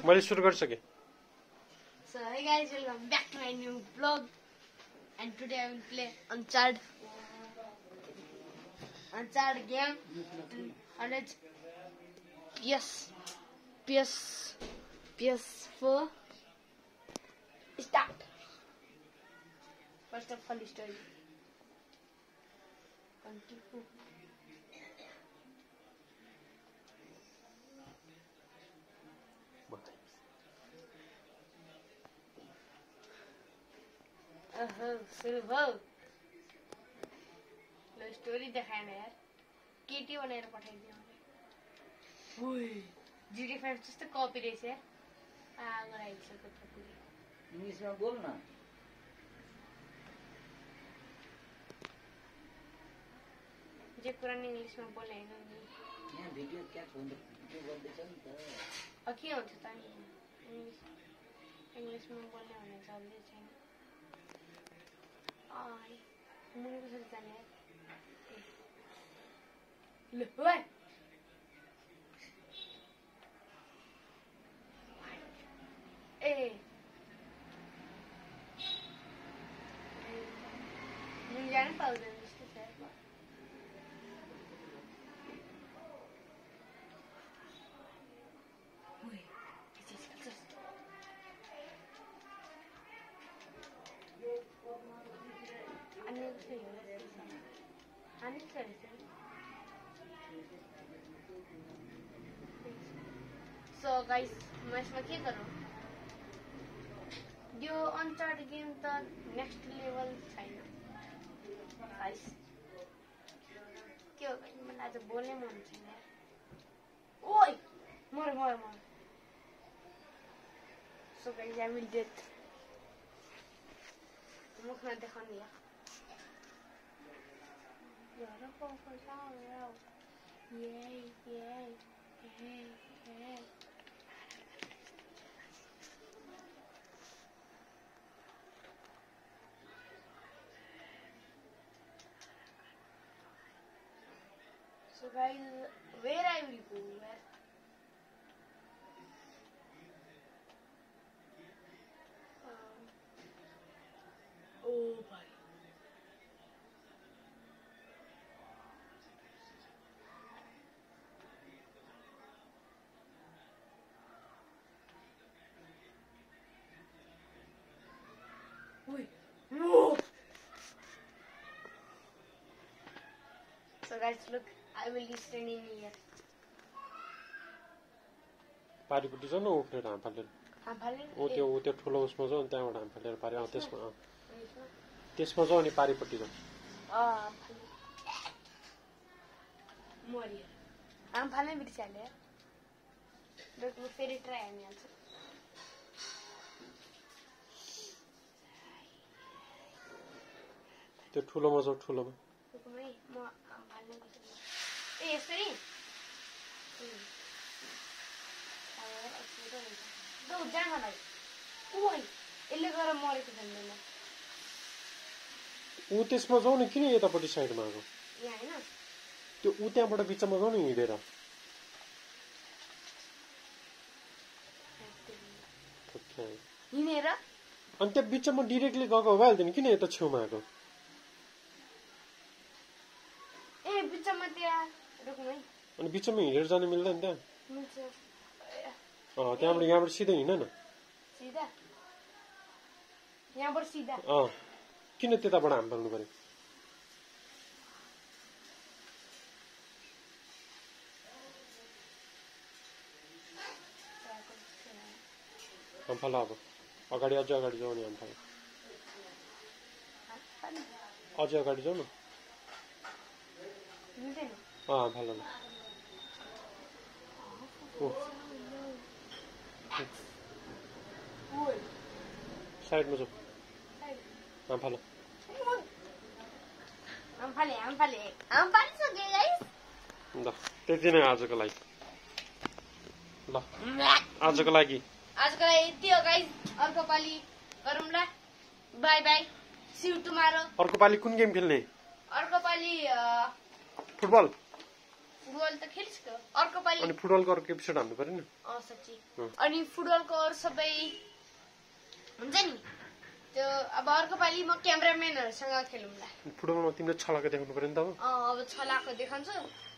मैले सुरु गरिसकेँ। So hey guys, welcome back to my new vlog, and today I will play Uncharted game on it. PS4. Start. First of all, story. Continue. सुरु भयो। ल story देखाएन यार, केटी बनाएर पठाइदियो। जिटी 5 जस्तो कपी रहेछ यार। आगो आइसक्यो पुरै। इंग्लिश में बोल ना। जे कुरा नि इंग्लिश में बोले हैन नि। यहाँ भिडियो क्या भिडियो गर्दै छ नि त। के हुन्छ त नि इंग्लिश में बोल्ने भने चल्दै छैन। आई मुनि कसरी जाने यार। ल ओइ ए मुनि जान पाउँदैन जस्तो छ। So guys, मैं इसमें क्या करूँ? यो अनचार्टेड गेम त नेक्स्ट लेभल छैन गाइस। के हो गाइस, मलाई आज बोल्नै मन छैन। ओइ मर। So guys, I will death. मुख न देखाउने यार। यार को फसाओ। ये So guys, where I will go? Where? Oh boy. Wait. No. So guys, look. I will be standing here. पारिपट्टि जाऊ न उफ्रेर हाम फालेर। ओ त्यो ठुलो उसमा जाऊ, त्यहाँबाट हाम फालेर पारि त्यसमा जाऊ अनि पारिपट्टि जाऊ। मरियो हाम फाल्नै बिर्सिहाल्यो। ल फेरि ट्राई हानिहाल्छु। त्यो ठुलोमा जाऊ, ठुलोमा। म हाम फाल्नै बिर्सिहाल्यो। ए यसरी जान मलाई। ओइ यसले गरेर मरेको जान्दैन। ऊ त्यसमा जाऊ न, किन यतापट्टि साइडमा आएको? यहाँ हैन त्यो ऊ त्यहाँबाट बिचमा जाऊ न हिँडेर। हिँडेर अनि त्यहाँ बिचमा डिरेक्टली गएको भइहाल्थ्यो नि, किन यता छेउमा आएको? ए बिचमा त्यहाँ रुक्नु है। अनि बिचमा हिँडेर जानु मिल्दैन त्यहाँ? मिल्छ। त्यहाँबाट यहाँबाट सिधै हिँड न। सिधा यहाँबाट सिधा? किन त्यताबाट हाम फाल्नु पर्यो? हाम फाल अब अगाडि, अझै अगाडि जाऊ नि हाम फाल। अझै अगाडि जाऊ न। हाम फाल न। साइडमा जाऊ। हाम फाल। हाम फालिसक्यो गाइस। ल त्यति नै आजको लागि। ल आजको लागि यति हो गाइस। अर्को पालि गरौँ ल। Bye bye, see you tomorrow. अर्को पालि कुन गेम खेल्ने? अर्को पालि फुटबल। फुटबल त खेलिसक्यो अर्को पालि अनि फुटबलको अर्को एपिसोड हान्नु पर्यो नि साँच्ची अनि फुटबलको अरू सबै हुन्छ नि त्यो अब अर्को पालि म क्यामेराम्यानहरूसँग खेलौँला फुटबलमा तिमीले छलाको देखाउनु पर्यो नि त अब छलाको देखाउँछु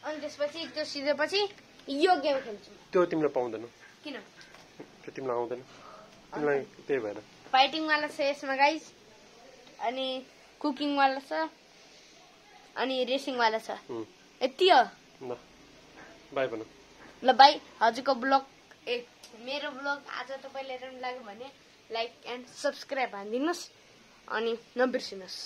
अनि त्यसपछि त्यो सिधेपछि यो गेम खेल्छु त्यो तिमीले पाउँदैन किन त्यो तिमीलाई आउँदैन तिमीलाई त्यही भएर फाइटिङ वाला छ यसमा गाइज अनि कुकिङ वाला छ अनि रेसिङ वाला छ यति हो ल बाई भन ल बाई हजुरको ब्लग मेरो ब्लग आज तपाईँलाई राम्रो लाग्यो भने लाइक एन्ड सब्सक्राइब हानिदिनुहोस् अनि नबिर्सिनुहोस्